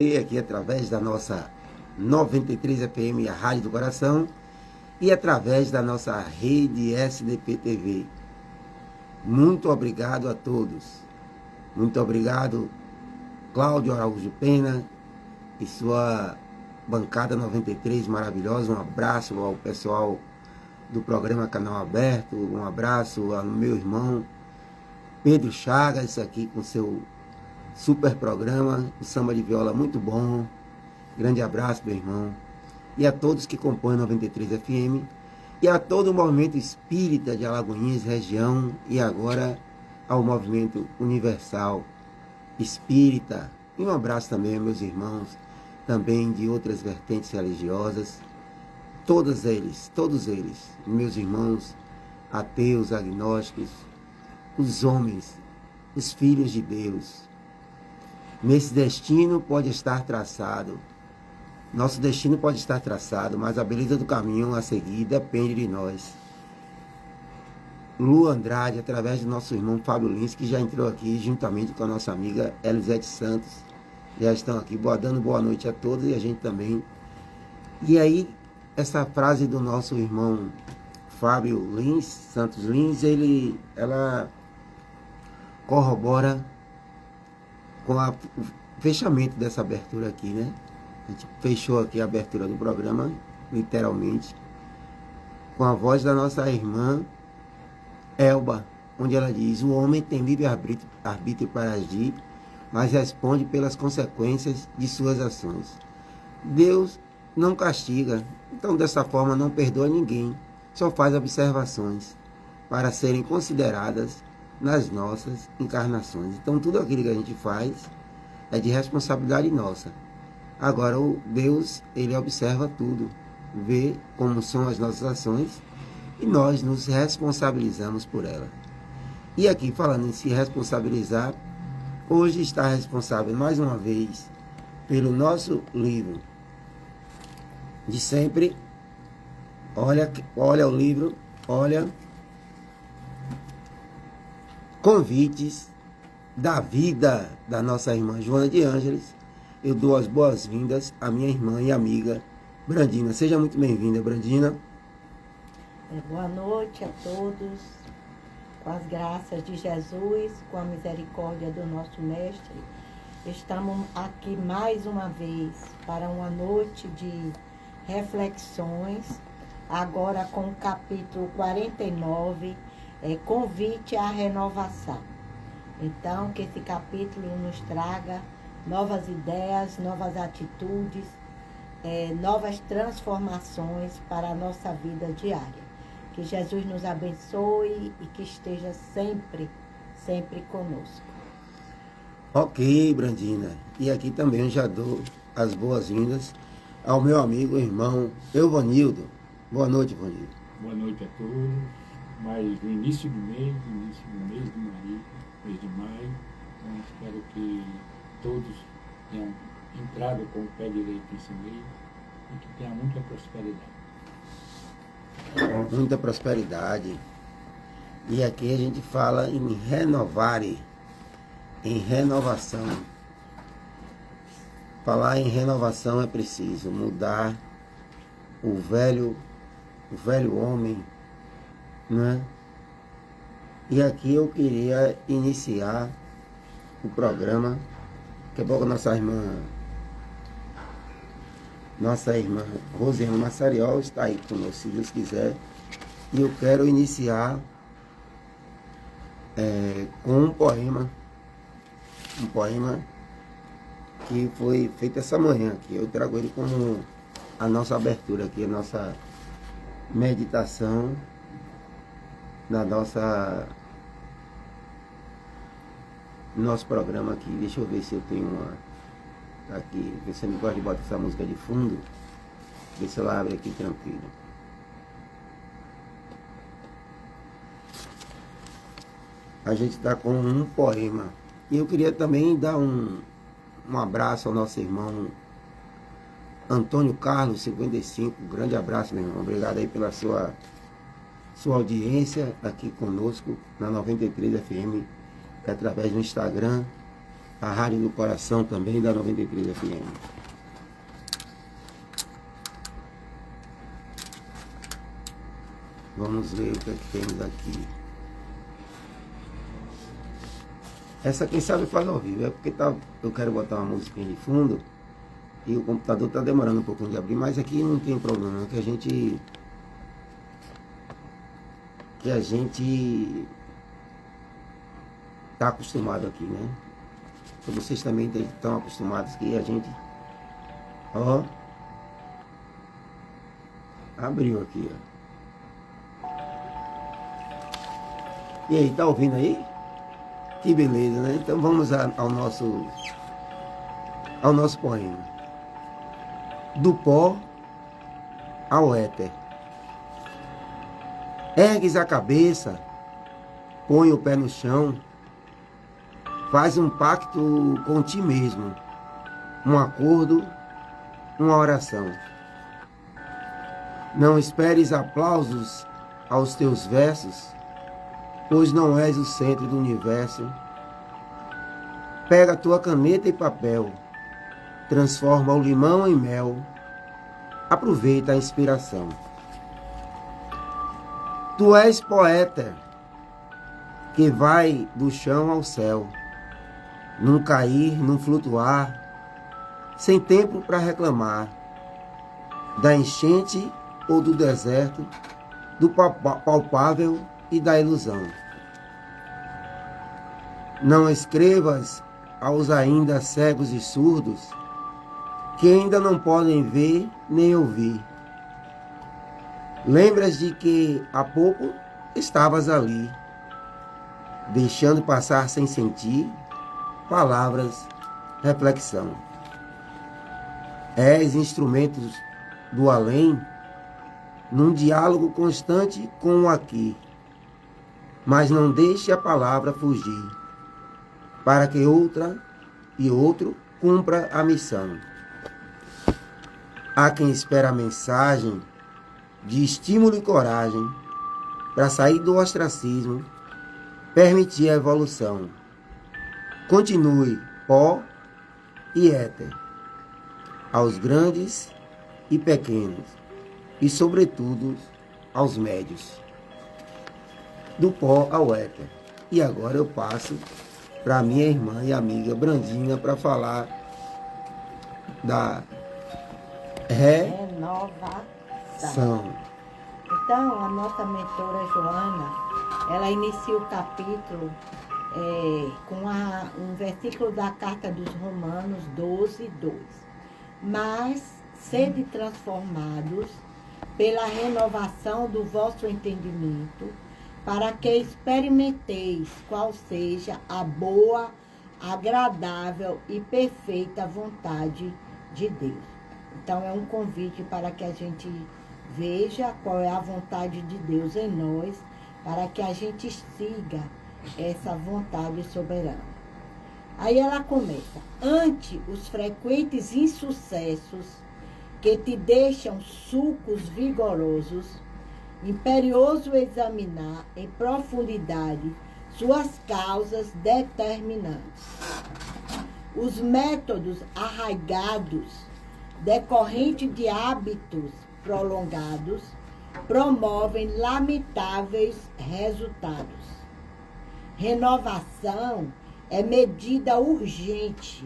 Aqui através da nossa 93 FM, a Rádio do Coração, e através da nossa rede SDP TV. Muito obrigado a todos. Muito obrigado, Cláudio Araújo Pena e sua bancada 93 maravilhosa. Um abraço ao pessoal do programa Canal Aberto, um abraço ao meu irmão Pedro Chagas, aqui com seu super programa, o samba de viola muito bom. Grande abraço, meu irmão. E a todos que compõem 93 FM. E a todo o movimento espírita de Alagoinhas, região. E agora ao movimento universal espírita. E um abraço também aos meus irmãos, também de outras vertentes religiosas. Todos eles, meus irmãos ateus, agnósticos, os homens, os filhos de Deus. Nesse destino pode estar traçado. Nosso destino pode estar traçado, mas a beleza do caminho a seguir depende de nós. Lu Andrade, através do nosso irmão Fábio Lins, que já entrou aqui juntamente com a nossa amiga Elisete Santos. Já estão aqui dando boa noite a todos e a gente também. E aí, essa frase do nosso irmão Fábio Lins, Santos Lins, ela corrobora com o fechamento dessa abertura aqui, né? A gente fechou aqui a abertura do programa, literalmente, com a voz da nossa irmã Elba, onde ela diz: o homem tem livre-arbítrio para agir, mas responde pelas consequências de suas ações. Deus não castiga, então dessa forma não perdoa ninguém, só faz observações para serem consideradas nas nossas encarnações. Então tudo aquilo que a gente faz é de responsabilidade nossa. Agora o Deus, ele observa tudo, vê como são as nossas ações e nós nos responsabilizamos por elas. E aqui, falando em se responsabilizar, hoje está responsável mais uma vez pelo nosso livro de sempre. Olha o livro, olha. Convites da vida da nossa irmã Joana de Ângeles. Eu dou as boas-vindas à minha irmã e amiga Brandina. Seja muito bem-vinda, Brandina. Boa noite a todos. Com as graças de Jesus, com a misericórdia do nosso Mestre, estamos aqui mais uma vez para uma noite de reflexões, agora com o capítulo 49, convite à renovação. Então, que esse capítulo nos traga novas ideias, novas atitudes, novas transformações para a nossa vida diária. Que Jesus nos abençoe e que esteja sempre, sempre conosco. Ok, Brandina. E aqui também eu já dou as boas-vindas ao meu amigo e irmão Evanildo. Boa noite, Evanildo. Boa noite a todos. Mas no início do mês de maio, mês de maio, então espero que todos tenham entrado com o pé direito nesse mês e que tenha muita prosperidade. Muita prosperidade. E aqui a gente fala em renovar, em renovação. Falar em renovação é preciso mudar o velho homem, né? E aqui eu queria iniciar o programa, que é bom que nossa irmã Rosiane Massariol está aí conosco, se Deus quiser. E eu quero iniciar com um poema que foi feito essa manhã, que eu trago ele como a nossa abertura aqui, a nossa meditação na nosso programa aqui. Deixa eu ver se eu tenho uma aqui. Você me gosta de botar essa música de fundo? Ver se ela abre aqui tranquilo. A gente está com um poema. E eu queria também dar um abraço ao nosso irmão Antônio Carlos, 55. Grande abraço, meu irmão. Obrigado aí pela sua audiência aqui conosco na 93 FM, através do Instagram. a Rádio do Coração também da 93 FM. Vamos ver o que é que temos aqui. Essa quem sabe faz ao vivo, é porque eu quero botar uma musiquinha de fundo e o computador está demorando um pouquinho de abrir, mas aqui não tem problema, que a gente está acostumado aqui, né? Então vocês também estão acostumados que a gente, ó, abriu aqui, ó. E aí, tá ouvindo aí? Que beleza, né? Então vamos ao nosso poema. Do pó ao éter. Ergues a cabeça, põe o pé no chão, faz um pacto com ti mesmo, um acordo, uma oração. Não esperes aplausos aos teus versos, pois não és o centro do universo. Pega tua caneta e papel, transforma o limão em mel, aproveita a inspiração. Tu és poeta, que vai do chão ao céu, num cair, num flutuar, sem tempo para reclamar, da enchente ou do deserto, do palpável e da ilusão. Não escrevas aos ainda cegos e surdos, que ainda não podem ver nem ouvir. Lembras de que há pouco estavas ali, deixando passar sem sentir palavras, reflexão. És instrumentos do além, num diálogo constante com o aqui, mas não deixe a palavra fugir, para que outra e outro cumpra a missão. Há quem espera a mensagem de estímulo e coragem para sair do ostracismo, permitir a evolução. Continue pó e éter, aos grandes e pequenos, e sobretudo aos médios. Do pó ao éter. E agora eu passo para minha irmã e amiga Brandinha para falar da renovação. Então, a nossa mentora Joana, ela inicia o capítulo com um versículo da carta dos Romanos 12:2. Mas sede transformados pela renovação do vosso entendimento, para que experimenteis qual seja a boa, agradável e perfeita vontade de Deus. Então, é um convite para que a gente veja qual é a vontade de Deus em nós, para que a gente siga essa vontade soberana. Aí ela começa: ante os frequentes insucessos que te deixam sulcos vigorosos, imperioso examinar em profundidade suas causas determinantes. Os métodos arraigados, decorrente de hábitos prolongados, promovem lamentáveis resultados. Renovação é medida urgente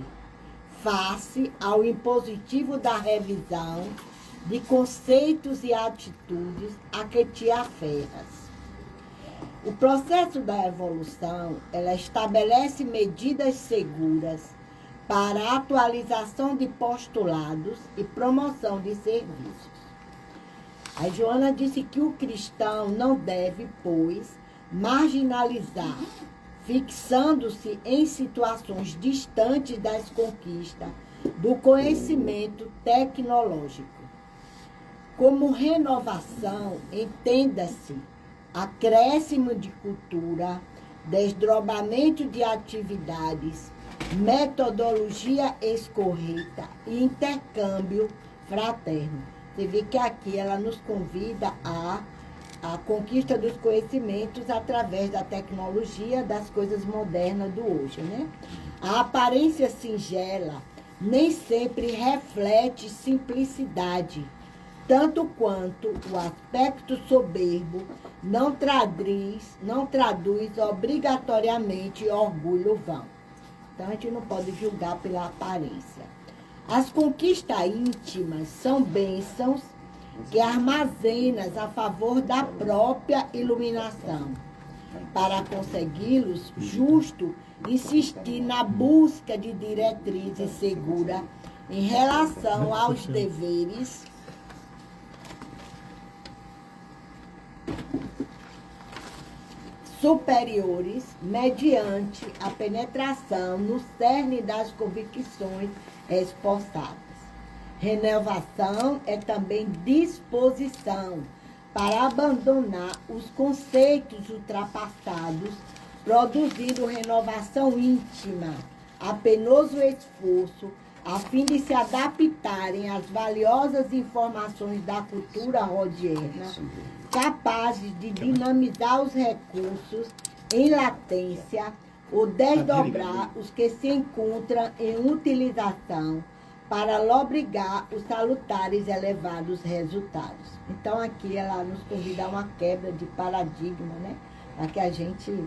face ao impositivo da revisão de conceitos e atitudes a que te aferras. O processo da evolução, ela estabelece medidas seguras para a atualização de postulados e promoção de serviços. A Joana disse que o cristão não deve, pois, marginalizar, fixando-se em situações distantes das conquistas do conhecimento tecnológico. Como renovação, entenda-se acréscimo de cultura, desdobramento de atividades, metodologia escorreta e intercâmbio fraterno. Você vê que aqui ela nos convida a a conquista dos conhecimentos através da tecnologia, das coisas modernas do hoje, né? A aparência singela nem sempre reflete simplicidade, tanto quanto o aspecto soberbo não traduz obrigatoriamente orgulho vão. Então, a gente não pode julgar pela aparência. As conquistas íntimas são bênçãos que armazenas a favor da própria iluminação. Para consegui-los, justo insistir na busca de diretrizes seguras em relação aos deveres superiores, mediante a penetração no cerne das convicções esforçadas. Renovação é também disposição para abandonar os conceitos ultrapassados, produzindo renovação íntima, a penoso esforço, a fim de se adaptarem às valiosas informações da cultura rodiana, capazes de dinamizar os recursos em latência ou desdobrar os que se encontram em utilização para lobrigar os salutares elevados resultados. Então, aqui ela nos convida a uma quebra de paradigma, né? Para que a gente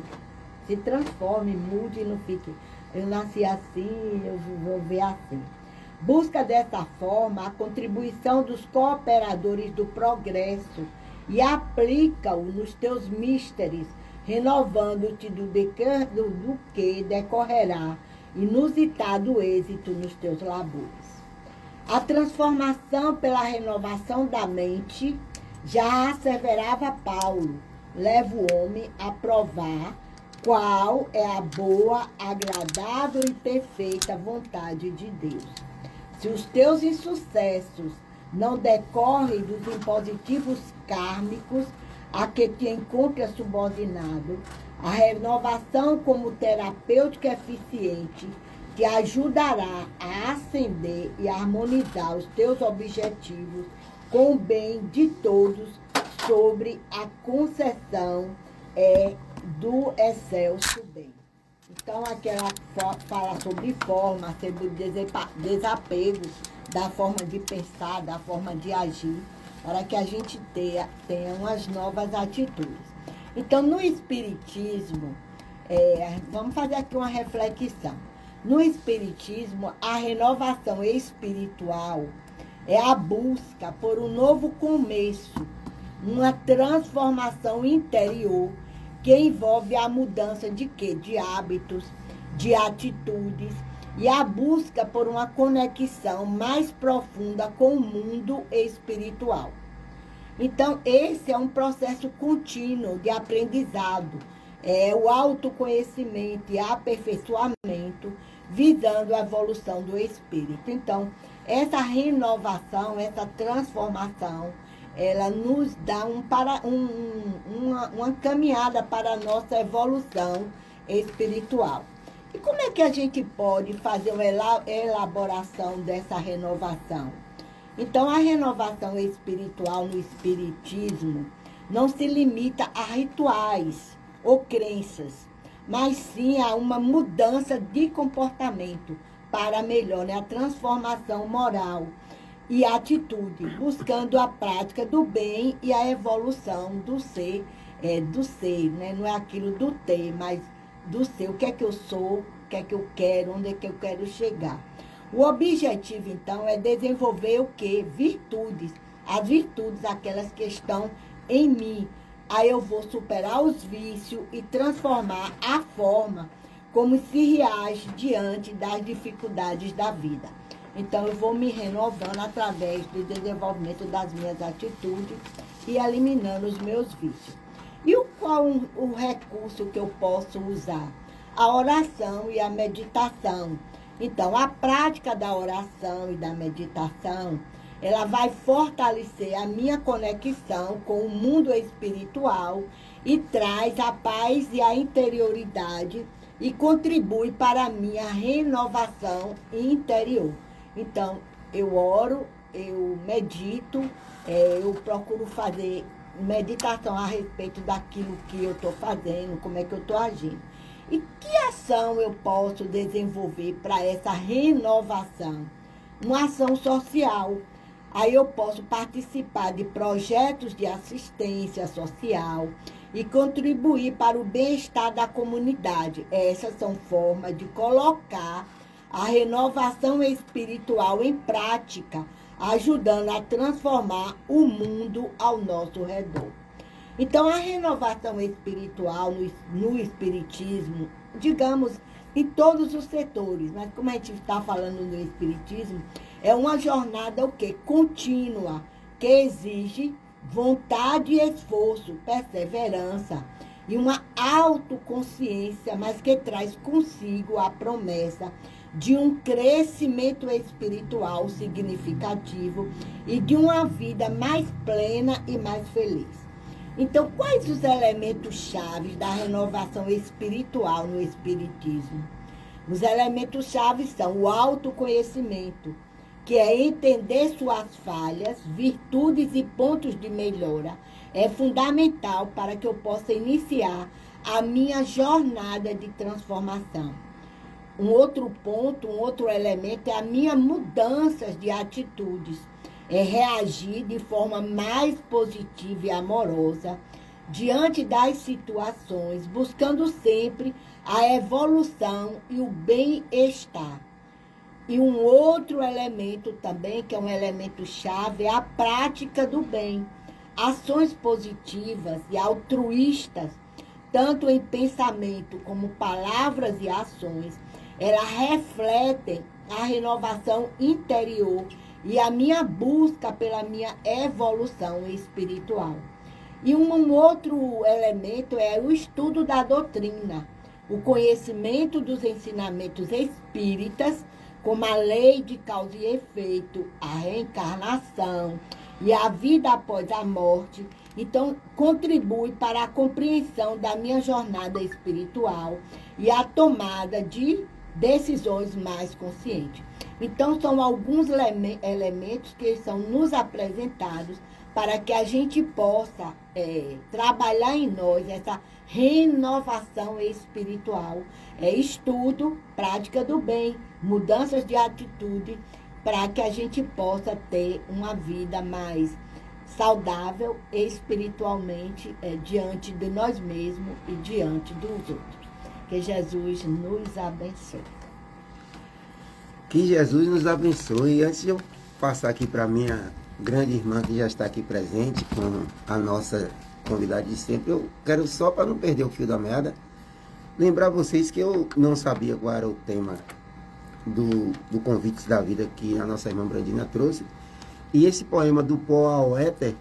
se transforme, mude e não fique, eu nasci assim, eu vou ver assim. Busca dessa forma a contribuição dos cooperadores do progresso e aplica-o nos teus místeres, renovando-te do que decorrerá inusitado êxito nos teus labores. A transformação pela renovação da mente, já asseverava Paulo, leva o homem a provar qual é a boa, agradável e perfeita vontade de Deus. Se os teus insucessos não decorrem dos impositivos kármicos a que te encontra subordinado, a renovação como terapêutica eficiente te ajudará a ascender e harmonizar os teus objetivos com o bem de todos sobre a concessão do excelso bem. Então, aqui ela fala sobre forma, sobre desapego da forma de pensar, da forma de agir, para que a gente tenha umas novas atitudes. Então, no Espiritismo, vamos fazer aqui uma reflexão. No Espiritismo, a renovação espiritual é a busca por um novo começo, uma transformação interior que envolve a mudança de quê? De hábitos, de atitudes e a busca por uma conexão mais profunda com o mundo espiritual. Então, esse é um processo contínuo de aprendizado, o autoconhecimento e aperfeiçoamento, visando a evolução do espírito. Então, essa renovação, essa transformação, ela nos dá uma caminhada para a nossa evolução espiritual. E como é que a gente pode fazer uma elaboração dessa renovação? Então, a renovação espiritual no Espiritismo não se limita a rituais ou crenças, mas sim a uma mudança de comportamento para melhor, né? A transformação moral e atitude, buscando a prática do bem e a evolução do ser, né? Não é aquilo do ter, mas do ser. O que é que eu sou, o que é que eu quero, onde é que eu quero chegar. O objetivo, então, é desenvolver o quê? Virtudes. As virtudes, aquelas que estão em mim. Aí eu vou superar os vícios e transformar a forma como se reage diante das dificuldades da vida. Então, eu vou me renovando através do desenvolvimento das minhas atitudes e eliminando os meus vícios. E qual o recurso que eu posso usar? A oração e a meditação. Então, a prática da oração e da meditação, ela vai fortalecer a minha conexão com o mundo espiritual e traz a paz e a interioridade e contribui para a minha renovação interior. Então, eu oro, eu medito, eu procuro fazer meditação a respeito daquilo que eu estou fazendo, como é que eu estou agindo. E que ação eu posso desenvolver para essa renovação? Uma ação social. Aí eu posso participar de projetos de assistência social e contribuir para o bem-estar da comunidade. Essas são formas de colocar a renovação espiritual em prática, ajudando a transformar o mundo ao nosso redor. Então, a renovação espiritual no espiritismo, digamos, em todos os setores, mas como a gente está falando no espiritismo, é uma jornada o quê? Contínua, que exige vontade e esforço, perseverança e uma autoconsciência, mas que traz consigo a promessa de um crescimento espiritual significativo e de uma vida mais plena e mais feliz. Então, quais os elementos chaves da renovação espiritual no espiritismo? Os elementos chaves são o autoconhecimento, que é entender suas falhas, virtudes e pontos de melhora. É fundamental para que eu possa iniciar a minha jornada de transformação. Um outro ponto, um outro elemento é a minha mudança de atitudes. É reagir de forma mais positiva e amorosa diante das situações, buscando sempre a evolução e o bem-estar. E um outro elemento também, que é um elemento chave, é a prática do bem. Ações positivas e altruístas, tanto em pensamento como palavras e ações, elas refletem a renovação interior e a minha busca pela minha evolução espiritual. E um outro elemento é o estudo da doutrina, o conhecimento dos ensinamentos espíritas, como a lei de causa e efeito, a reencarnação e a vida após a morte. Então, contribui para a compreensão da minha jornada espiritual e a tomada de decisões mais conscientes. Então, são alguns elementos que são nos apresentados para que a gente possa trabalhar em nós essa renovação espiritual. Estudo, prática do bem, mudanças de atitude, para que a gente possa ter uma vida mais saudável espiritualmente diante de nós mesmos e diante dos outros. Que Jesus nos abençoe. Que Jesus nos abençoe. Antes de eu passar aqui para a minha grande irmã que já está aqui presente com a nossa convidada de sempre, eu quero só, para não perder o fio da meada, lembrar vocês que eu não sabia qual era o tema do Convites da Vida que a nossa irmã Brandina trouxe. E esse poema do pó ao éter,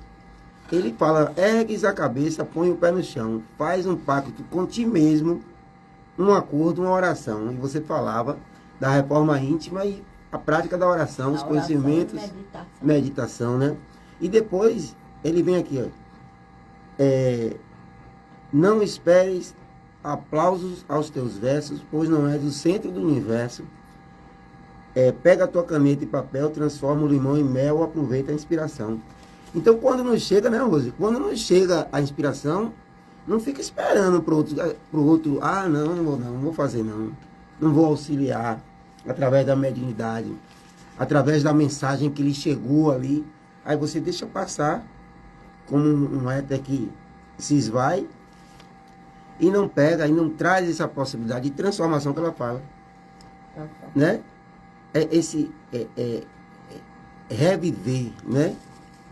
ele fala: ergues a cabeça, põe o pé no chão, faz um pacto com ti mesmo, um acordo, uma oração. E você falava da reforma íntima e a prática da oração, os conhecimentos, meditação, né? E depois ele vem aqui, ó. Não esperes aplausos aos teus versos, pois não és o centro do universo. Pega a tua caneta e papel, transforma o limão em mel, aproveita a inspiração. Então, quando nos chega, né, Rose? Quando nos chega a inspiração, não fica esperando pro outro, não vou fazer não vou auxiliar através da mediunidade, através da mensagem que lhe chegou ali. Aí você deixa passar como um éter que se esvai e não pega, e não traz essa possibilidade de transformação que ela fala. Né? Reviver, né?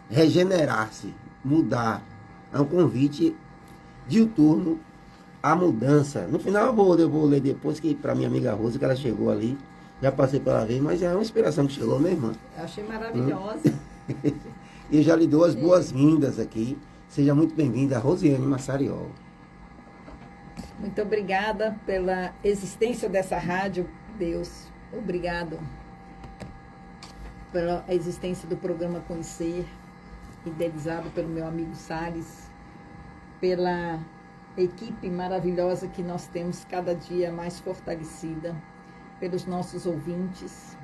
Regenerar-se, mudar. É um convite diuturno à mudança. No final eu vou ler depois, que para minha amiga Rosa, que ela chegou ali, já passei pela vez, mas é uma inspiração que chegou, minha irmã. Eu achei maravilhosa. E eu já lhe dou as boas-vindas aqui. Seja muito bem-vinda, Rosiane Massariol. Muito obrigada pela existência dessa rádio, Deus. Obrigado pela existência do programa Conhecer, idealizado pelo meu amigo Salles, pela equipe maravilhosa que nós temos cada dia mais fortalecida, pelos nossos ouvintes.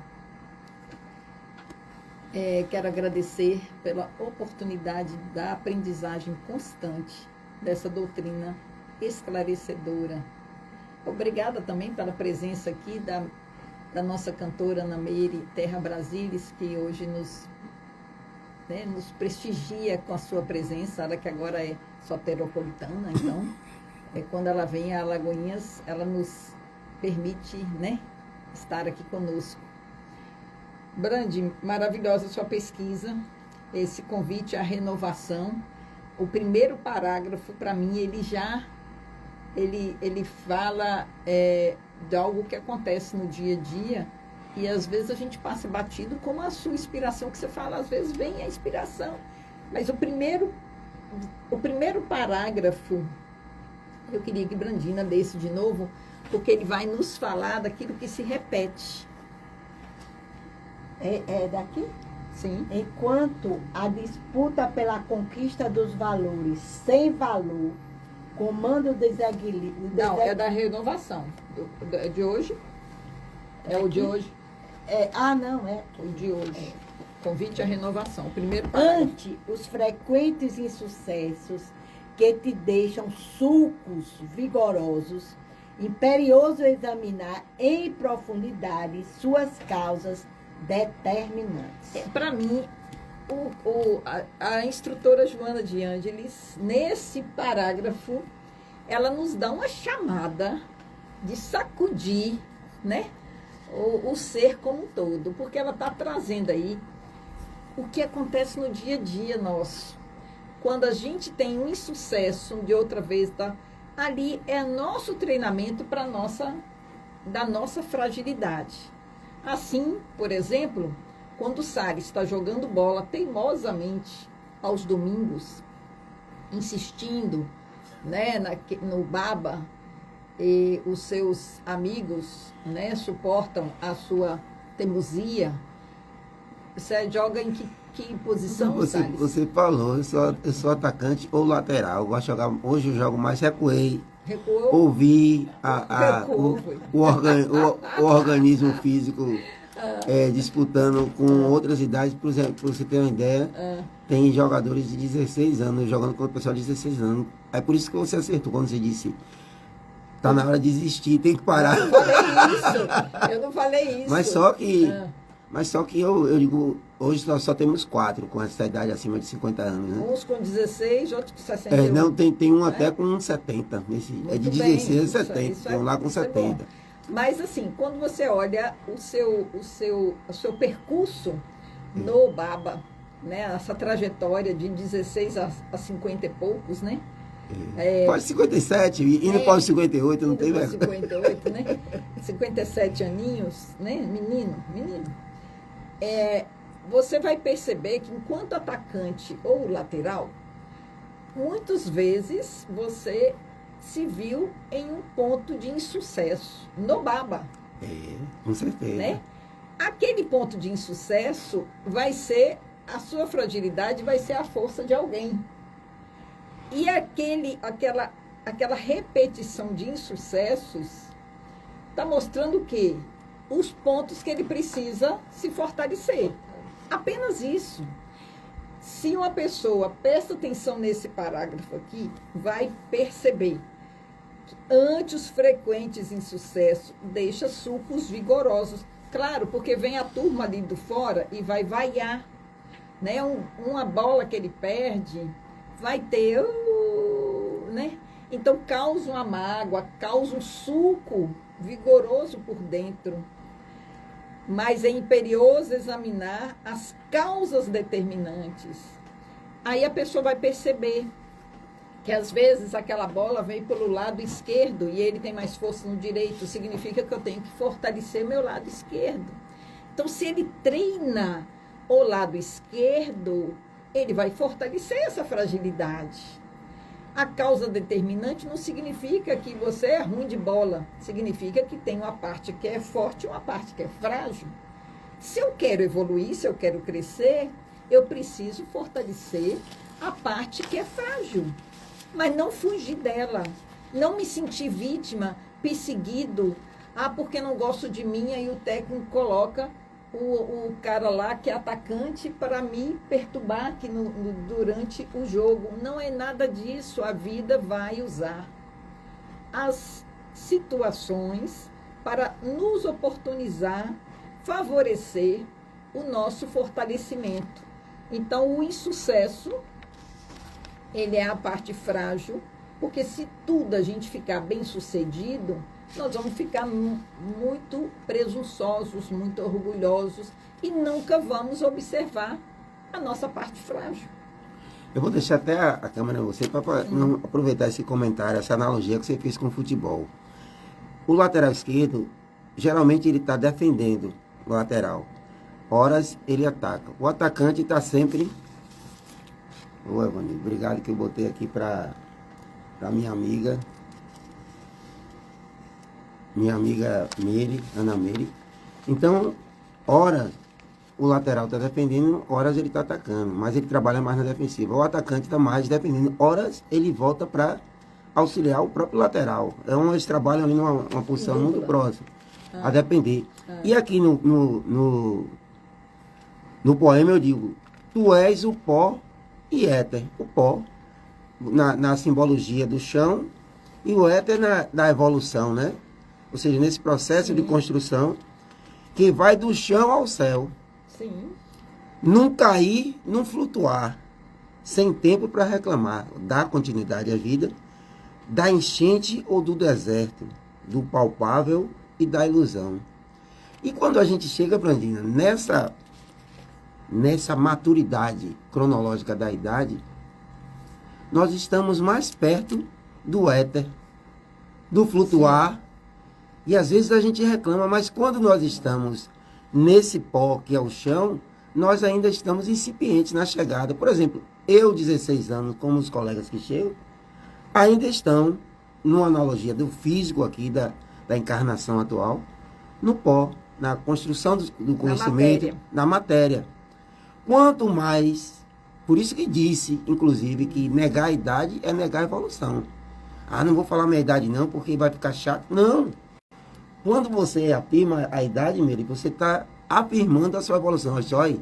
Quero agradecer pela oportunidade da aprendizagem constante dessa doutrina esclarecedora. Obrigada também pela presença aqui da nossa cantora Ana Meire Terra Brasilis, que hoje nos prestigia com a sua presença, ela que agora é soteropolitana, então, quando ela vem a Alagoinhas, ela nos permite, né, estar aqui conosco. Brandi, maravilhosa sua pesquisa, esse convite à renovação. O primeiro parágrafo, para mim, ele fala de algo que acontece no dia a dia, e às vezes a gente passa batido, como a sua inspiração, que você fala, às vezes vem a inspiração. Mas o primeiro parágrafo, eu queria que Brandina lesse de novo, porque ele vai nos falar daquilo que se repete. É daqui? Sim. Enquanto a disputa pela conquista dos valores sem valor comanda o desequilíbrio. Não, é da renovação. De hoje? É o de hoje? Não, é. O de hoje. Convite à renovação. O primeiro parágrafo. Ante os frequentes insucessos que te deixam sulcos vigorosos, imperioso examinar em profundidade suas causas determinantes. Para mim, a instrutora Joana de Ângeles, nesse parágrafo, ela nos dá uma chamada de sacudir, né, o ser como um todo, porque ela está trazendo aí o que acontece no dia a dia nosso. Quando a gente tem um insucesso, de outra vez, ali é nosso treinamento da nossa fragilidade. Assim, por exemplo, quando o Salles está jogando bola teimosamente aos domingos, insistindo, né, no baba, e os seus amigos, né, suportam a sua teimosia, você joga em que posição, Salles? Você falou, eu sou atacante ou lateral. Eu gosto de jogar, hoje eu jogo mais recuei. Recuou? Ouvi Recuou, o organismo físico disputando com outras idades. Por exemplo, para você ter uma ideia, tem jogadores de 16 anos jogando com o pessoal de 16 anos. É por isso que você acertou quando você disse: tá na hora de desistir, tem que parar. Eu não falei isso. Mas só que eu digo, hoje nós só temos 4 com essa idade acima de 50 anos, né? Uns com 16, outros com 61. Não, tem um até com 70. É de 16 a 70, tem um lá com 70. Mas assim, quando você olha o seu percurso no baba, né? Essa trajetória de 16 a 50 e poucos, né? Pode 57, indo para os 58, não tem vergonha. 58, né? 57 aninhos, né? Menino. Você vai perceber que enquanto atacante ou lateral, muitas vezes você se viu em um ponto de insucesso no baba. Com certeza. Né? Aquele ponto de insucesso vai ser, a sua fragilidade vai ser a força de alguém. E aquela repetição de insucessos está mostrando o quê? Os pontos que ele precisa se fortalecer. Apenas isso. Se uma pessoa presta atenção nesse parágrafo aqui, vai perceber que ante os frequentes insucessos, deixa sulcos vigorosos. Claro, porque vem a turma ali do fora e vai vaiar, né? Uma bola que ele perde, vai ter, né? Então, causa uma mágoa, causa um sulco vigoroso por dentro. Mas é imperioso examinar as causas determinantes. Aí a pessoa vai perceber que às vezes aquela bola vem pelo lado esquerdo e ele tem mais força no direito, significa que eu tenho que fortalecer meu lado esquerdo. Então, se ele treina o lado esquerdo, ele vai fortalecer essa fragilidade. A causa determinante não significa que você é ruim de bola, significa que tem uma parte que é forte e uma parte que é frágil. Se eu quero evoluir, se eu quero crescer, eu preciso fortalecer a parte que é frágil, mas não fugir dela, não me sentir vítima, perseguido, porque não gosto de mim, aí o técnico coloca o cara lá que é atacante para me perturbar aqui durante o jogo. Não é nada disso. A vida vai usar as situações para nos oportunizar, favorecer o nosso fortalecimento. Então, o insucesso, ele é a parte frágil, porque se tudo a gente ficar bem sucedido, nós vamos ficar muito presunçosos, muito orgulhosos e nunca vamos observar a nossa parte frágil. Eu vou deixar até a câmera em você para aproveitar esse comentário, essa analogia que você fez com o futebol. O lateral esquerdo, geralmente ele está defendendo o lateral. Horas ele ataca. O atacante está sempre... Ô, Evani, obrigado que eu botei aqui para minha amiga Meire, Ana Meire. Então, horas o lateral está defendendo, horas ele está atacando, mas ele trabalha mais na defensiva. O atacante está mais defendendo, horas ele volta para auxiliar o próprio lateral. Eles trabalham ali numa posição muito próxima, a depender. E aqui no poema eu digo, tu és o pó e éter. O pó, na simbologia do chão, e o éter na evolução, né? Ou seja, nesse processo de construção, que vai do chão ao céu. Sim. Não cair, não flutuar, sem tempo para reclamar, dar continuidade à vida, da enchente ou do deserto, do palpável e da ilusão. E quando a gente chega, Brandina, nessa maturidade cronológica da idade, nós estamos mais perto do éter, do flutuar. Sim. E às vezes a gente reclama, mas quando nós estamos nesse pó que é o chão, nós ainda estamos incipientes na chegada. Por exemplo, eu, 16 anos, como os colegas que chegam, ainda estão, numa analogia do físico aqui, da encarnação atual, no pó, na construção do conhecimento, na matéria. Quanto mais, por isso que disse, inclusive, que negar a idade é negar a evolução. Ah, não vou falar minha idade não, porque vai ficar chato. Não! Quando você afirma a idade, Meire, você está afirmando a sua evolução. Olha,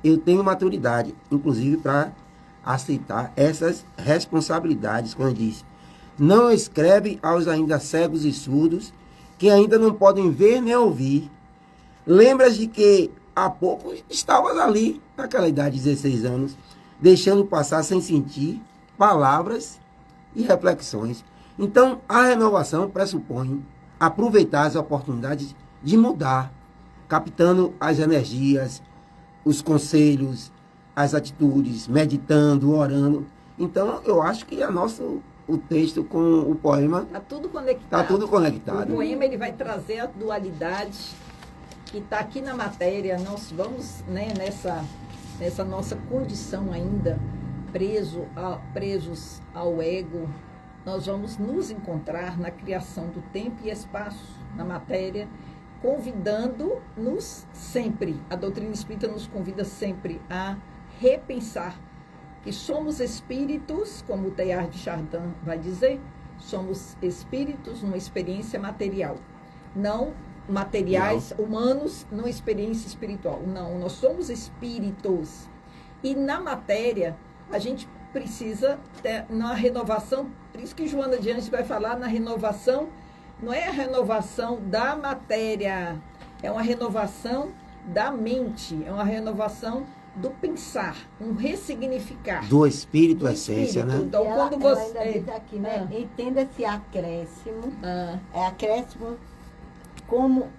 eu tenho maturidade, inclusive para aceitar essas responsabilidades, como eu disse. Não escreve aos ainda cegos e surdos, que ainda não podem ver nem ouvir. Lembras de que há pouco estavas ali, naquela idade de 16 anos, deixando passar sem sentir palavras e reflexões. Então, a renovação pressupõe aproveitar as oportunidades de mudar, captando as energias, os conselhos, as atitudes, meditando, orando. Então, eu acho que o texto com o poema... Está tudo conectado. Está tudo conectado. O poema ele vai trazer a dualidade que está aqui na matéria. Nós vamos, né, nessa nossa condição ainda, presos ao ego. Nós vamos nos encontrar na criação do tempo e espaço, na matéria, convidando-nos sempre. A doutrina espírita nos convida sempre a repensar que somos espíritos, como o Teilhard de Chardin vai dizer, somos espíritos numa experiência material, não materiais humanos numa experiência espiritual. Não, nós somos espíritos. E na matéria, a gente precisa ter uma renovação, por isso que Joana de Anjos vai falar na renovação, não é a renovação da matéria, é uma renovação da mente, é uma renovação do pensar, um ressignificar. Do espírito, essência, né? Então, quando você... Ela ainda diz aqui, né? Entenda esse acréscimo, é acréscimo como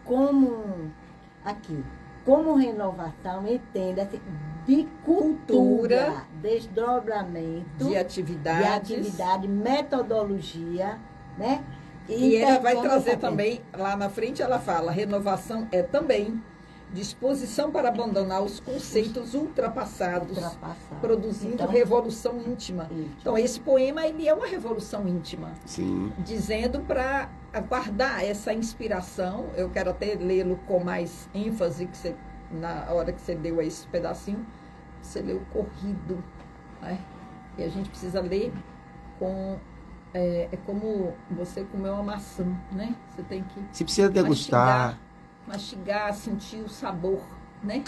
renovação, entenda-se de cultura, desdobramento, de atividade, metodologia, né? E ela vai trazer também, lá na frente ela fala, renovação é também disposição para abandonar os conceitos ultrapassados, produzindo então, revolução íntima. Então, esse poema, ele é uma revolução íntima. Sim. Dizendo para guardar essa inspiração, eu quero até lê-lo com mais ênfase, que você, na hora que você deu esse pedacinho, você leu corrido, né? E a gente precisa ler com... É como você comer uma maçã, né? Você tem que você precisa degustar, mastigar, sentir o sabor. né?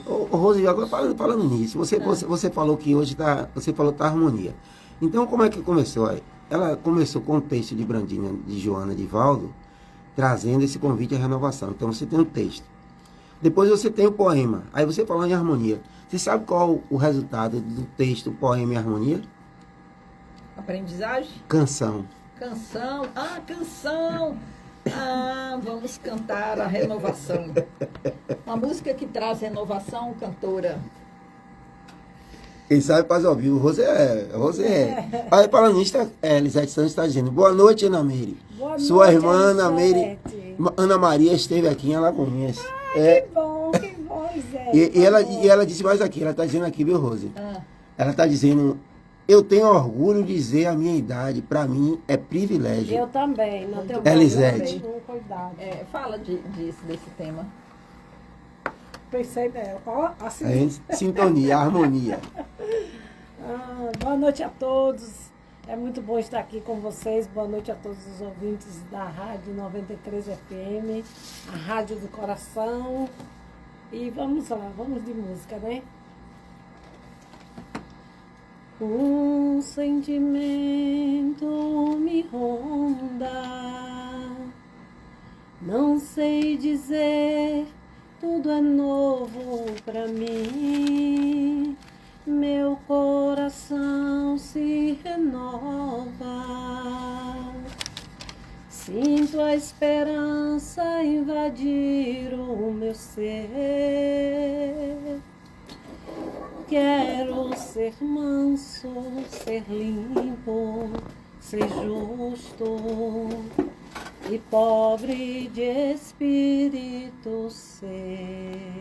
Ô, Rose, agora falando nisso, você falou que hoje você falou tá harmonia. Então, como é que começou aí? Ela começou com o texto de Brandinha, de Joana de Valdo, trazendo esse convite à renovação. Então, você tem um texto. Depois você tem o poema. Aí você falou em harmonia. Você sabe qual o resultado do texto, poema e harmonia? Aprendizagem? Canção. Canção. Ah, canção! Ah, vamos cantar a renovação. Uma música que traz renovação, cantora. Quem sabe faz ao vivo. Rose é. Aí, falando nisso, Elisete Santos está dizendo: boa noite, Ana Meire. Boa Sua noite, irmã Ana Meire. Elisete. Ana Maria esteve aqui em Alagoinhas. Que bom, Zé. E ela disse mais aqui, ela está dizendo aqui, viu, Rose? Ela está dizendo: eu tenho orgulho de dizer a minha idade, para mim é privilégio. Eu também, não tenho Elisete. cuidado. Fala desse tema. Pensei nela. Assim. É, sintonia, harmonia. Boa noite a todos. É muito bom estar aqui com vocês. Boa noite a todos os ouvintes da Rádio 93 FM, a Rádio do Coração. E vamos lá, vamos de música, né? Um sentimento me ronda, não sei dizer, tudo é novo pra mim. Meu coração se renova, sinto a esperança invadir o meu ser. Quero ser manso, ser limpo, ser justo e pobre de espírito ser.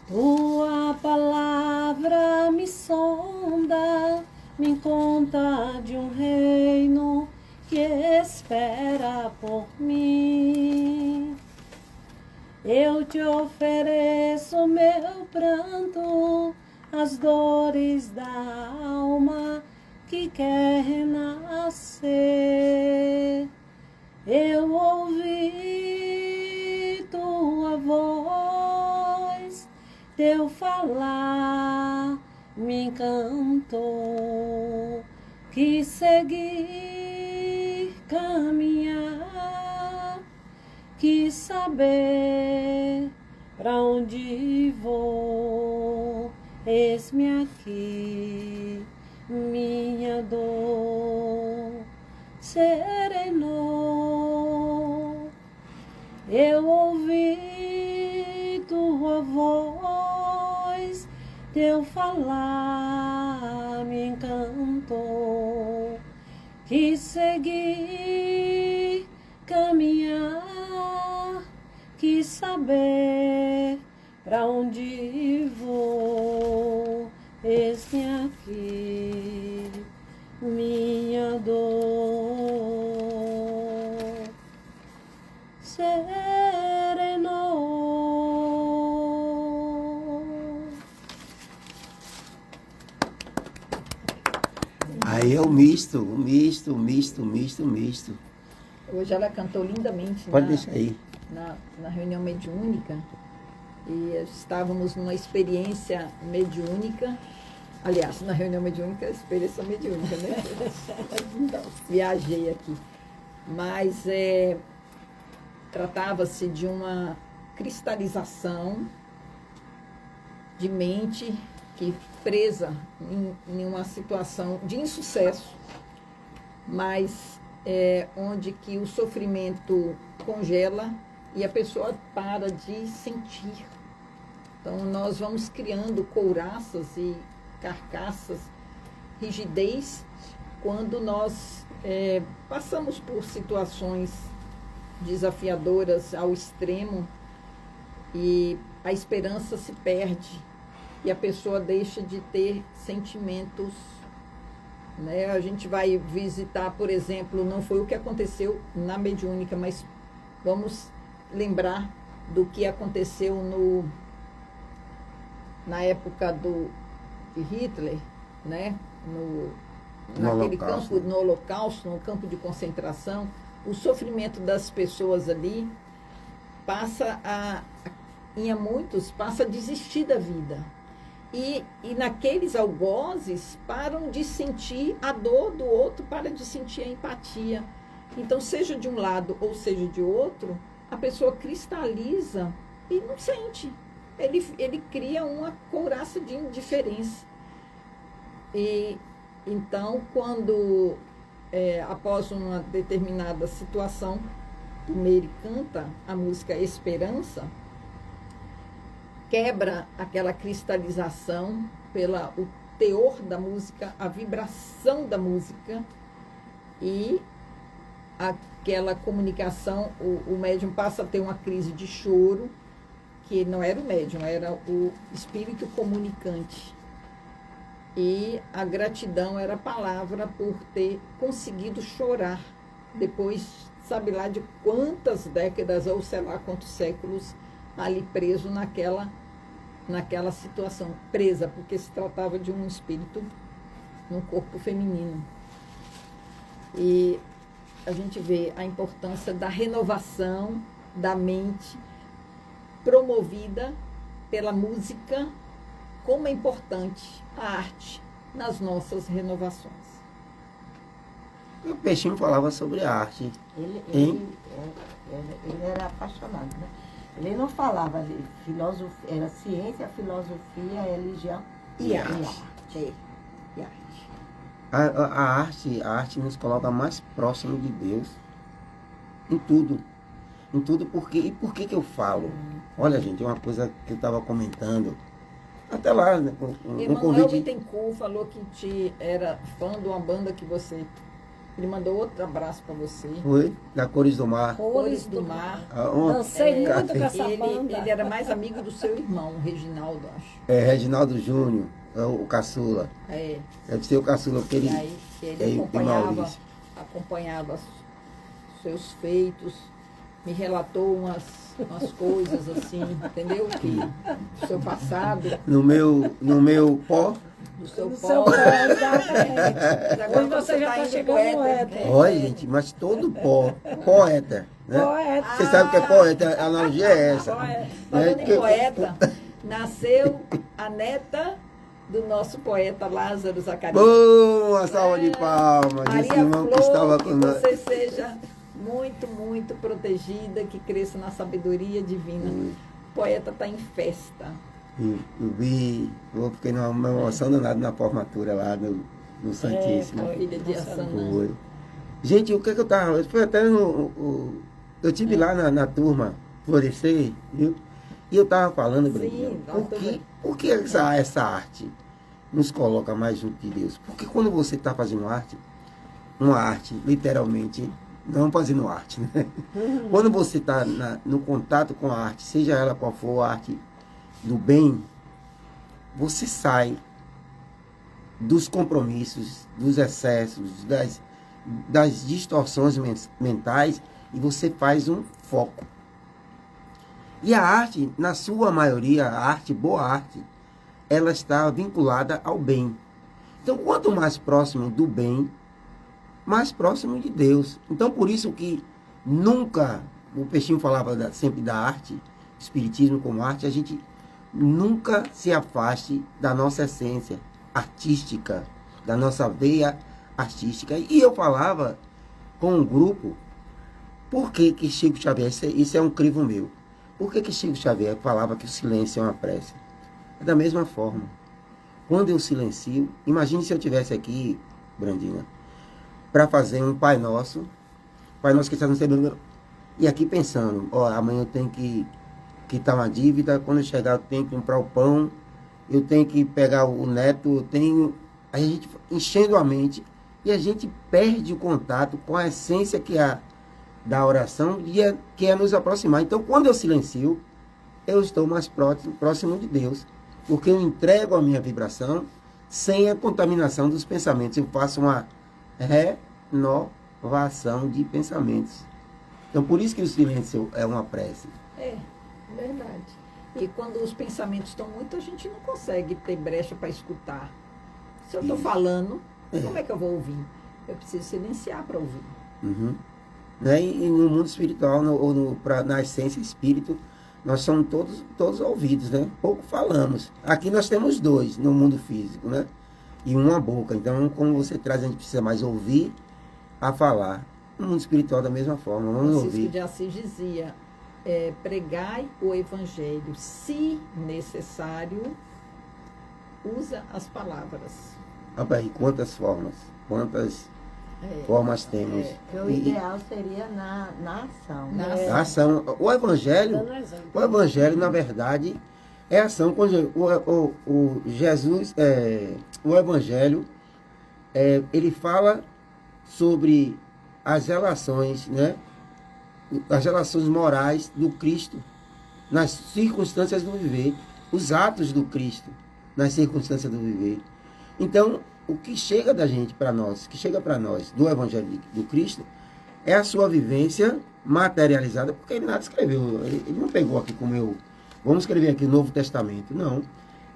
Tua palavra me sonda, me conta de um reino que espera por mim. Eu te ofereço meu pranto, as dores da alma que quer renascer. Eu ouvi tua voz, teu falar me encantou, quis seguir, caminhar, quis saber pra onde vou. Eis-me aqui, minha dor serenou. Eu ouvi tua voz, teu falar me encantou, quis seguir, caminhar, quis saber pra onde vou. Eis-me aqui, minha dor serenou. Aí é o misto. Hoje ela cantou lindamente. Pode deixar aí. Na reunião mediúnica. E estávamos numa experiência mediúnica. Aliás, na reunião mediúnica, experiência mediúnica, né? Viajei aqui. Mas tratava-se de uma cristalização de mente que presa em uma situação de insucesso, mas onde que o sofrimento congela e a pessoa para de sentir. Então, nós vamos criando couraças e carcaças, rigidez, quando nós passamos por situações desafiadoras ao extremo e a esperança se perde e a pessoa deixa de ter sentimentos, né? A gente vai visitar, por exemplo, não foi o que aconteceu na mediúnica, mas vamos lembrar do que aconteceu na época de Hitler, né? Naquele campo, no Holocausto, no campo de concentração, o sofrimento das pessoas ali passa a desistir da vida. E naqueles algozes param de sentir a dor do outro, param de sentir a empatia. Então, seja de um lado ou seja de outro, a pessoa cristaliza e não sente. Ele cria uma couraça de indiferença. E então, quando, após uma determinada situação, o Meire canta a música Esperança, quebra aquela cristalização o teor da música, a vibração da música e aquela comunicação, o médium passa a ter uma crise de choro, que não era o médium, era o espírito comunicante. E a gratidão era a palavra por ter conseguido chorar, depois, sabe lá de quantas décadas, ou sei lá quantos séculos, ali preso naquela situação, presa, porque se tratava de um espírito num corpo feminino. E a gente vê a importância da renovação da mente promovida pela música, como é importante a arte nas nossas renovações. O Peixinho falava sobre a arte. Ele era apaixonado, né? Ele não falava filosofia, era ciência, filosofia, religião E arte. A arte nos coloca mais próximo de Deus em tudo. Em tudo, porque. E por que eu falo? Olha, gente, uma coisa que eu estava comentando. Até lá, né, um Emanuel convite. Bittencourt falou que era fã de uma banda que você... Ele mandou outro abraço para você. Foi, da Cores do Mar. Cores do Mar. Dancei muito com essa Ele banda. era mais amigo do seu irmão, o Reginaldo, acho. Reginaldo Júnior, o caçula. Deve ser o caçula, porque E aí ele acompanhava os seus feitos, me relatou umas coisas assim, entendeu? Que do seu passado, No meu pó. do seu No seu pó. exatamente. Agora Hoje você já tá está indo chegando poeta, no éter. né? Olha, gente, mas todo pó. Poeta. Né? Poeta. Você sabe o que é poeta? A analogia é essa. Poeta. Falando Né? em poeta, nasceu a neta do nosso poeta Lázaro Zacarias. Boa salva de palmas. Esse Maria irmão que estava Flor, que conosco. você seja muito, muito protegida, que cresça na sabedoria divina. O poeta está em festa. Eu fiquei numa emoção danada na formatura lá no Santíssimo. A filha de Assanã. Foi. Gente, o que eu tava. Foi até eu tive lá na turma Florescer, viu? E eu tava falando, Brandinho, por que essa arte nos coloca mais junto de Deus? Porque quando você está fazendo arte, uma arte, literalmente, não fazendo arte, né? Quando você está no contato com a arte, seja ela qual for a arte do bem, você sai dos compromissos, dos excessos, das distorções mentais e você faz um foco. E a arte, na sua maioria, a arte, boa arte, ela está vinculada ao bem. Então, quanto mais próximo do bem, mais próximo de Deus. Então, por isso que nunca, o Peixinho falava sempre da arte, espiritismo como arte, a gente nunca se afaste da nossa essência artística, da nossa veia artística. E eu falava com um grupo, por que Chico Xavier, isso é um crivo meu, por que Chico Xavier falava que o silêncio é uma prece? É da mesma forma. Quando eu silencio, imagine se eu estivesse aqui, Brandina, para fazer um Pai Nosso que está no céu, e aqui pensando, amanhã eu tenho que quitar uma dívida, quando eu chegar eu tenho que comprar o pão, eu tenho que pegar o neto, a gente enchendo a mente, e a gente perde o contato com a essência que é da oração, que é nos aproximar. Então, quando eu silencio, eu estou mais próximo de Deus, porque eu entrego a minha vibração sem a contaminação dos pensamentos. Eu faço uma renovação de pensamentos. Então, por isso que o silêncio é uma prece. É, verdade. E quando os pensamentos estão muito, a gente não consegue ter brecha para escutar. Se eu estou falando, como é que eu vou ouvir? Eu preciso silenciar para ouvir. Uhum. né? E no mundo espiritual, na essência espírito, nós somos todos ouvidos, né? Pouco falamos. Aqui nós temos dois no mundo físico, né? E uma boca. Então, como você traz, a gente precisa mais ouvir a falar. No mundo espiritual, da mesma forma, vamos Francisco ouvir. de Assis dizia, pregai o evangelho, se necessário, usa as palavras. Rapaz, quantas formas? Quantas formas temos? Porque o ideal seria na ação. Na né? A ação. O Evangelho, Dando exemplo. o Evangelho, na verdade, é ação. Quando o Jesus, o Evangelho, ele fala sobre as relações, né? As relações morais do Cristo nas circunstâncias do viver, os atos do Cristo nas circunstâncias do viver. Então, o que chega da gente para nós, do Evangelho do Cristo, é a sua vivência materializada, porque ele nada escreveu. Ele não pegou aqui como vamos escrever aqui o Novo Testamento. Não.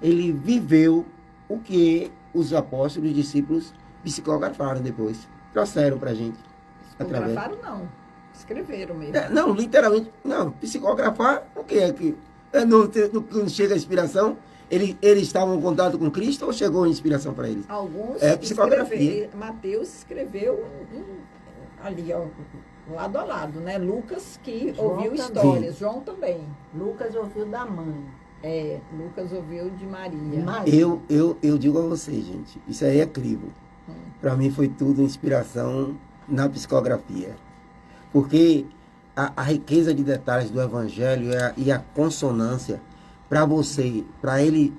Ele viveu o que os apóstolos e os discípulos psicografaram depois. Trouxeram para a gente. Psicografaram não, escreveram mesmo. Não, literalmente, não. Psicografar, o que é que... Não chega a inspiração? Eles estavam em contato com Cristo ou chegou a inspiração para eles? Alguns psicografia. Mateus escreveu ali, ó, lado a lado, né? Lucas que João ouviu também. histórias, João também. Lucas ouviu da mãe. Lucas ouviu de Maria. Eu digo a vocês, gente, isso aí é crivo. Para mim foi tudo inspiração na psicografia. Porque a riqueza de detalhes do Evangelho e a consonância para ele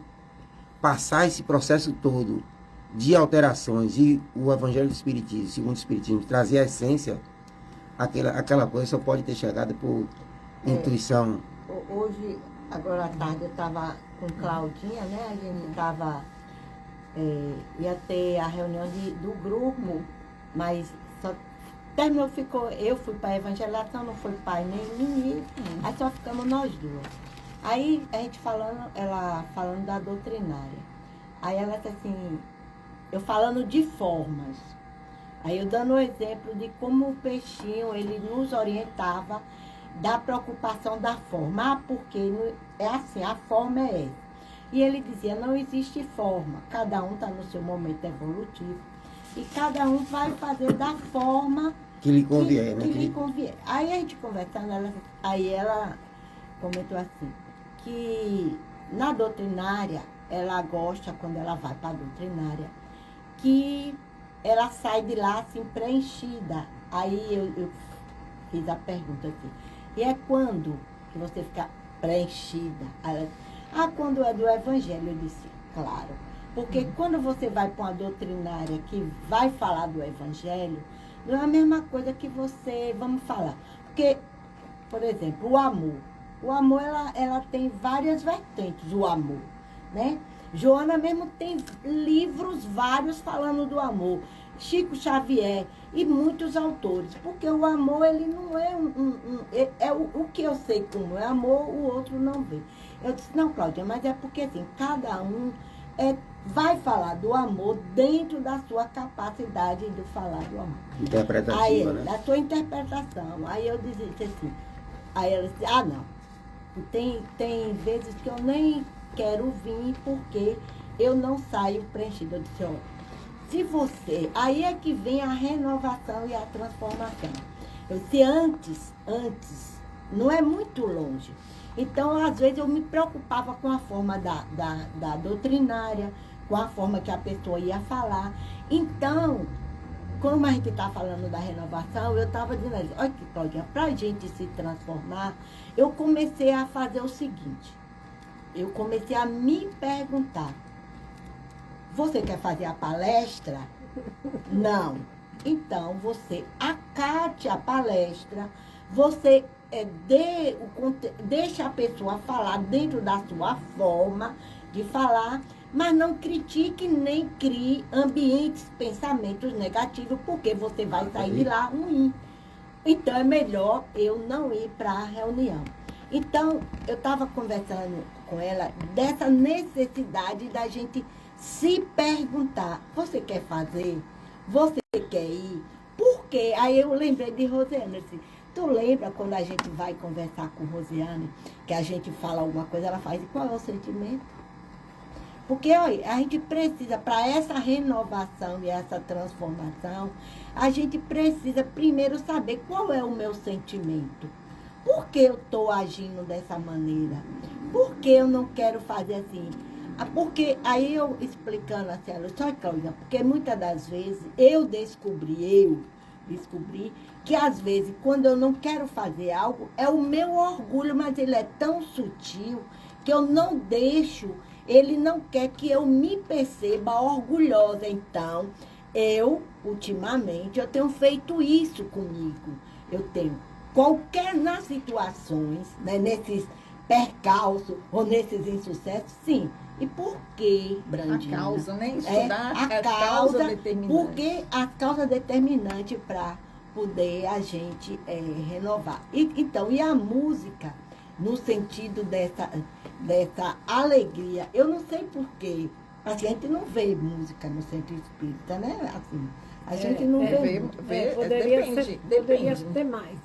passar esse processo todo de alterações e o Evangelho do Espiritismo, segundo o Espiritismo, trazer a essência, aquela coisa só pode ter chegado por intuição. Hoje, agora à tarde, eu estava com Claudinha, né? A gente estava... ia ter a reunião do grupo, mas só terminou, eu fui para a evangelização, não foi pai nem menino, aí só ficamos nós duas. Aí a gente ela falando da doutrinária. Aí ela disse assim, eu falando de formas. Aí eu dando o exemplo de como o Peixinho, ele nos orientava da preocupação da forma. Porque é assim, a forma é essa. E ele dizia, não existe forma. Cada um está no seu momento evolutivo. E cada um vai fazer da forma Que lhe convier, né? que lhe convier. Aí a gente conversando, aí ela comentou assim, que na doutrinária, ela gosta, quando ela vai para a doutrinária, que ela sai de lá assim, preenchida. Aí eu fiz a pergunta assim, e é quando que você fica preenchida? Aí ela, quando é do Evangelho. Eu disse, claro. Porque quando você vai para uma doutrinária que vai falar do Evangelho, não é a mesma coisa que você, vamos falar. Porque, por exemplo, o amor. O amor, ela tem várias vertentes, o amor, né? Joana mesmo tem livros vários falando do amor. Chico Xavier e muitos autores. Porque o amor, ele não é o que eu sei como é amor, o outro não vê. Eu disse, não, Cláudia, mas é porque assim, cada um vai falar do amor dentro da sua capacidade de falar do amor. Interpretativa, Aí, né? da sua interpretação. Aí eu disse assim, aí ela disse, não. Tem vezes que eu nem quero vir porque eu não saio preenchida. Eu disse, se você... Aí é que vem a renovação e a transformação. Eu disse, antes, não é muito longe. Então, às vezes, eu me preocupava com a forma da doutrinária, com a forma que a pessoa ia falar. Então, como a gente está falando da renovação, eu estava dizendo, olha que Claudinha, para a gente se transformar, eu comecei a fazer o seguinte, eu comecei a me perguntar, você quer fazer a palestra? Não. Então, você acate a palestra, você deixa a pessoa falar dentro da sua forma de falar, mas não critique nem crie ambientes, pensamentos negativos, porque você vai sair de lá ruim. Então, é melhor eu não ir para a reunião. Então, eu estava conversando com ela dessa necessidade da gente se perguntar, você quer fazer? Você quer ir? Por quê? Aí eu lembrei de Rosiane, assim, tu lembra quando a gente vai conversar com Rosiane, que a gente fala alguma coisa, ela faz, e qual é o sentimento? Porque, olha, a gente precisa, para essa renovação e essa transformação, a gente precisa primeiro saber qual é o meu sentimento. Por que eu estou agindo dessa maneira? Por que eu não quero fazer assim? Porque aí eu explicando assim, só Cláudia, porque muitas das vezes eu descobri que às vezes quando eu não quero fazer algo, é o meu orgulho, mas ele é tão sutil que eu não deixo, ele não quer que eu me perceba orgulhosa. Então, ultimamente, eu tenho feito isso comigo. Eu tenho nas situações, né, nesses percalços ou nesses insucessos, sim. E por que, Brandinha? A causa, né? Estudar a causa determinante. Porque a causa determinante para poder a gente renovar. Então, e a música, no sentido dessa alegria, eu não sei por quê. A gente não vê música no centro espírita, né? Assim, a gente não vê. Poderia ter mais.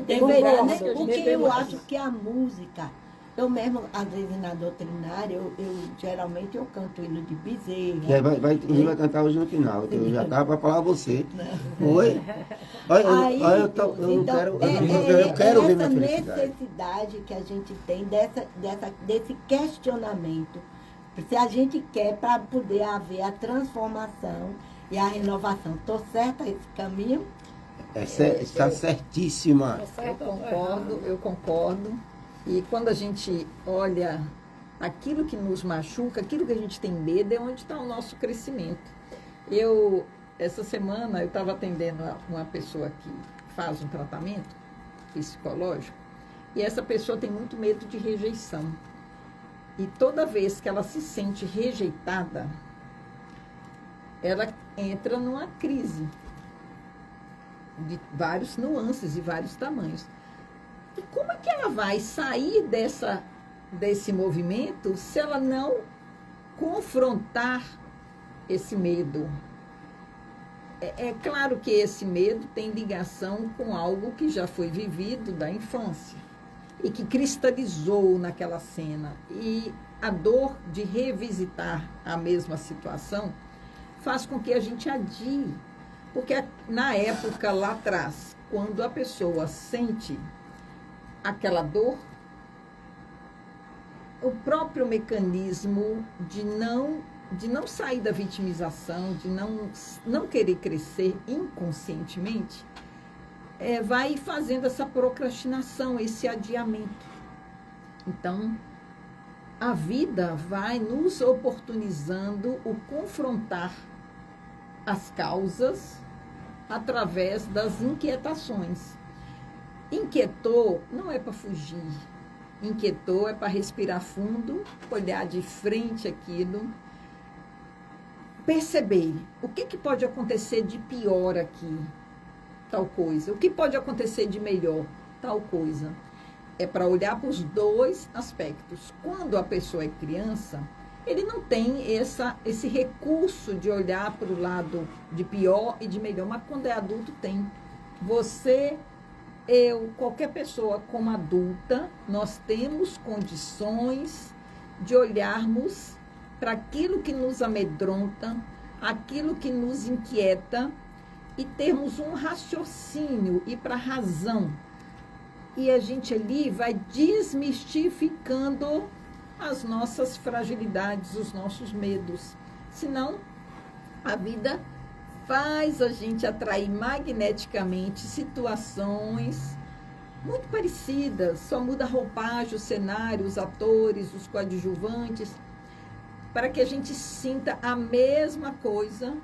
Deveria, né? Concordo, Porque deveria eu mais. acho que a música, eu mesmo, às vezes na doutrinária, geralmente eu canto hino de Bezerra. Vai cantar hoje no final, que eu já estava para falar a você. Oi? Olha, eu quero ver minha felicidade. Essa necessidade que a gente tem desse questionamento, se a gente quer para poder haver a transformação e a renovação. Estou certa esse caminho? Está certíssima. Eu concordo. E quando a gente olha aquilo que nos machuca, aquilo que a gente tem medo, é onde está o nosso crescimento. Essa semana, eu estava atendendo uma pessoa que faz um tratamento psicológico, e essa pessoa tem muito medo de rejeição. E toda vez que ela se sente rejeitada, ela entra numa crise de vários nuances e vários tamanhos. E como é que ela vai sair desse movimento se ela não confrontar esse medo? É claro que esse medo tem ligação com algo que já foi vivido da infância e que cristalizou naquela cena. E a dor de revisitar a mesma situação faz com que a gente adie. Porque na época lá atrás, quando a pessoa sente aquela dor, o próprio mecanismo de não sair da vitimização, de não querer crescer inconscientemente, vai fazendo essa procrastinação, esse adiamento. Então, a vida vai nos oportunizando o confrontar as causas através das inquietações. Inquietou não é para fugir. Inquietou é para respirar fundo, olhar de frente aquilo, perceber o que pode acontecer de pior aqui, tal coisa. O que pode acontecer de melhor, tal coisa. É para olhar para os dois aspectos. Quando a pessoa é criança, ele não tem esse recurso de olhar para o lado de pior e de melhor, mas quando é adulto tem. Você, eu, qualquer pessoa como adulta, nós temos condições de olharmos para aquilo que nos amedronta, aquilo que nos inquieta e termos um raciocínio e para a razão. E a gente ali vai desmistificando as nossas fragilidades, os nossos medos. Senão, a vida faz a gente atrair magneticamente situações muito parecidas, só muda a roupagem, o cenário, os atores, os coadjuvantes, para que a gente sinta a mesma coisa,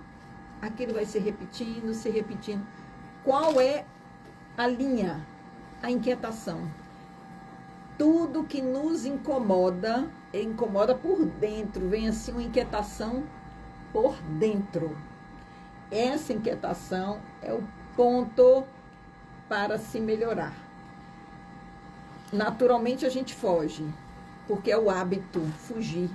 aquilo vai se repetindo, se repetindo. Qual é a linha? A inquietação. Tudo que nos incomoda, incomoda por dentro, vem assim uma inquietação por dentro. Essa inquietação é o ponto para se melhorar. Naturalmente a gente foge, porque é o hábito fugir.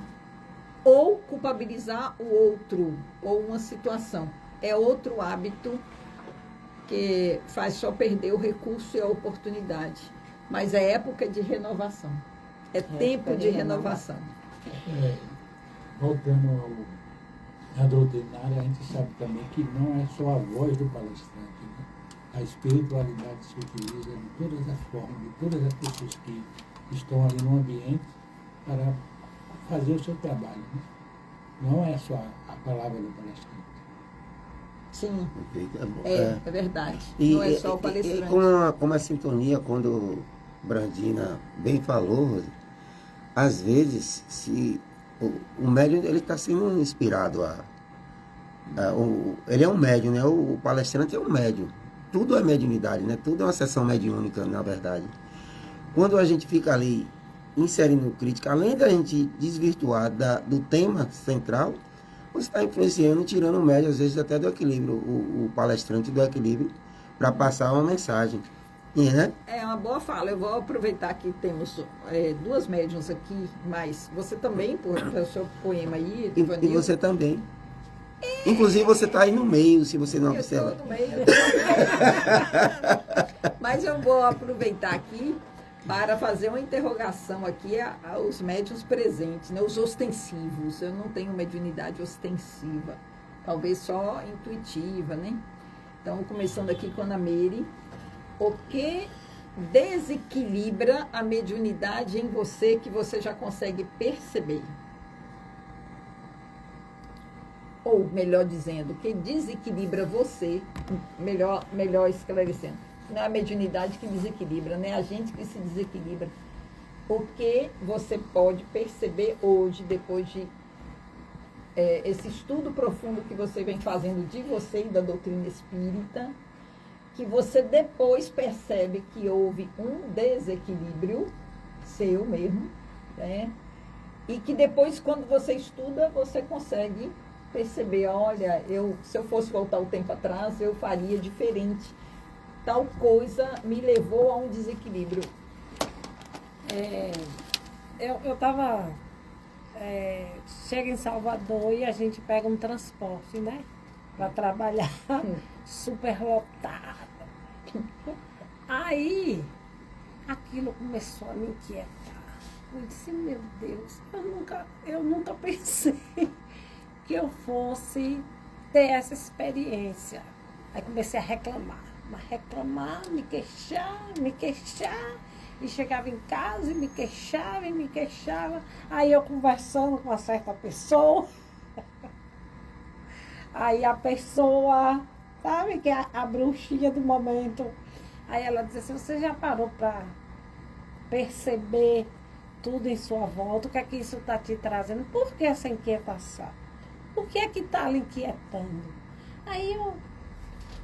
Ou culpabilizar o outro, ou uma situação. É outro hábito que faz só perder o recurso e a oportunidade. Mas é época de renovação. É tempo de renovação. Voltando à doutrinária, a gente sabe também que não é só a voz do palestrante, né? A espiritualidade se utiliza de todas as formas, de todas as pessoas que estão ali no ambiente para fazer o seu trabalho, né? Não é só a palavra do palestrante. Sim, É é verdade. E, não é só o palestrante. como a sintonia, quando Brandina bem falou, Rose, às vezes, se o médium ele está sendo inspirado ele é um médium, né? O palestrante é um médium. Tudo é mediunidade, né? Tudo é uma sessão mediúnica, na verdade. Quando a gente fica ali inserindo crítica, além da gente desvirtuar do tema central, você está influenciando, tirando o médium, às vezes até do equilíbrio, o palestrante do equilíbrio, para passar uma mensagem. Né? É uma boa fala. Eu vou aproveitar que temos duas médiuns aqui, mas você também, por seu poema aí, E você também. Inclusive, você está aí no meio, se você não observa. Eu estou no meio. Mas eu vou aproveitar aqui para fazer uma interrogação aqui aos médiuns presentes, né? Os ostensivos. Eu não tenho mediunidade ostensiva, talvez só intuitiva, né? Então, começando aqui com a Ana Meire. O que desequilibra a mediunidade em você que você já consegue perceber? Ou, melhor dizendo, o que desequilibra você, melhor esclarecendo. Não é a mediunidade que desequilibra, não é a gente que se desequilibra. O que você pode perceber hoje, depois de esse estudo profundo que você vem fazendo de você e da doutrina espírita, que você depois percebe que houve um desequilíbrio seu mesmo, né? E que depois, quando você estuda, você consegue perceber, olha, se eu fosse voltar o tempo atrás, eu faria diferente. Tal coisa me levou a um desequilíbrio. Eu estava... chega em Salvador e a gente pega um transporte, né? Para trabalhar, super lotado. Aí, aquilo começou a me inquietar. Eu disse, meu Deus, eu nunca pensei que eu fosse ter essa experiência. Aí comecei a reclamar, me queixar. E chegava em casa e me queixava. Aí eu conversando com uma certa pessoa. Aí a pessoa, sabe, que é a bruxinha do momento. Aí ela diz assim, você já parou para perceber tudo em sua volta? O que é que isso está te trazendo? Por que essa inquietação? O que é que está lhe inquietando? Aí eu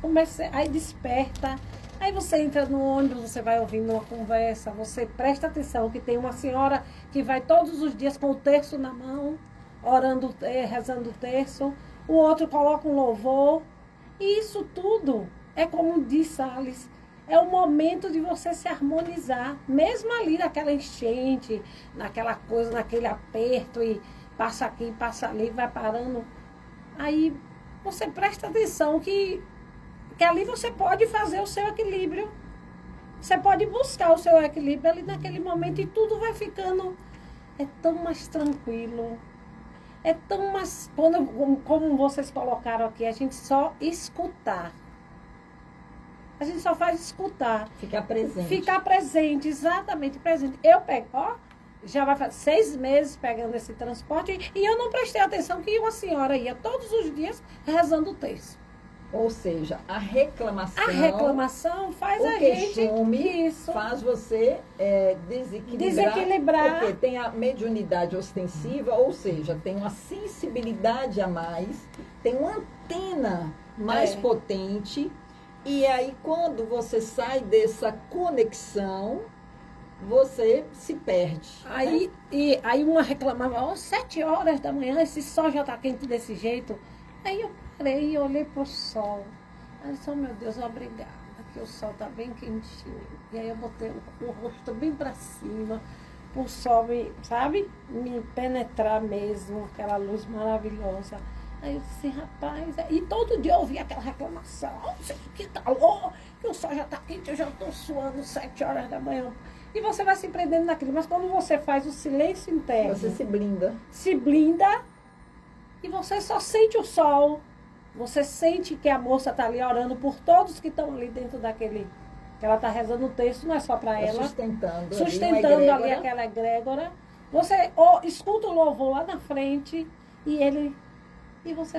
comecei, aí desperta. Aí você entra no ônibus, você vai ouvindo uma conversa, você presta atenção que tem uma senhora que vai todos os dias com o terço na mão, orando, rezando o terço. O outro coloca um louvor. E isso tudo é como diz Salles, é o momento de você se harmonizar. Mesmo ali naquela enchente, naquela coisa, naquele aperto, e passa aqui, passa ali, vai parando. Aí você presta atenção que ali você pode fazer o seu equilíbrio. Você pode buscar o seu equilíbrio ali naquele momento e tudo vai ficando... É tão mais tranquilo. É tão mais... Como vocês colocaram aqui, a gente só escutar. A gente só faz escutar. Ficar presente. Ficar presente, exatamente presente. Eu pego, já vai fazer 6 meses pegando esse transporte e eu não prestei atenção que uma senhora ia todos os dias rezando o terço. Ou seja, a reclamação faz a queixume, gente faz você desequilibrar. Porque tem a mediunidade ostensiva, ou seja, tem uma sensibilidade a mais, tem uma antena mais potente. E aí, quando você sai dessa conexão, você se perde. Aí, aí uma reclamava, 7 horas da manhã, esse sol já está quente desse jeito. Aí eu parei e olhei para o sol. Aí eu disse, meu Deus, obrigada, que o sol está bem quentinho. E aí eu botei o rosto bem para cima, o sol me penetrar mesmo, aquela luz maravilhosa. Aí eu disse, rapaz, e todo dia eu ouvia aquela reclamação, que calor, que o sol já está quente, eu já estou suando 7 horas da manhã. E você vai se prendendo naquilo. Mas quando você faz o silêncio interno, Você se blinda. se blinda e você só sente o sol. Você sente que a moça está ali orando por todos que estão ali dentro daquele... Que ela está rezando o texto, não é só para ela. Sustentando ali aquela egrégora. Você escuta o louvor lá na frente e você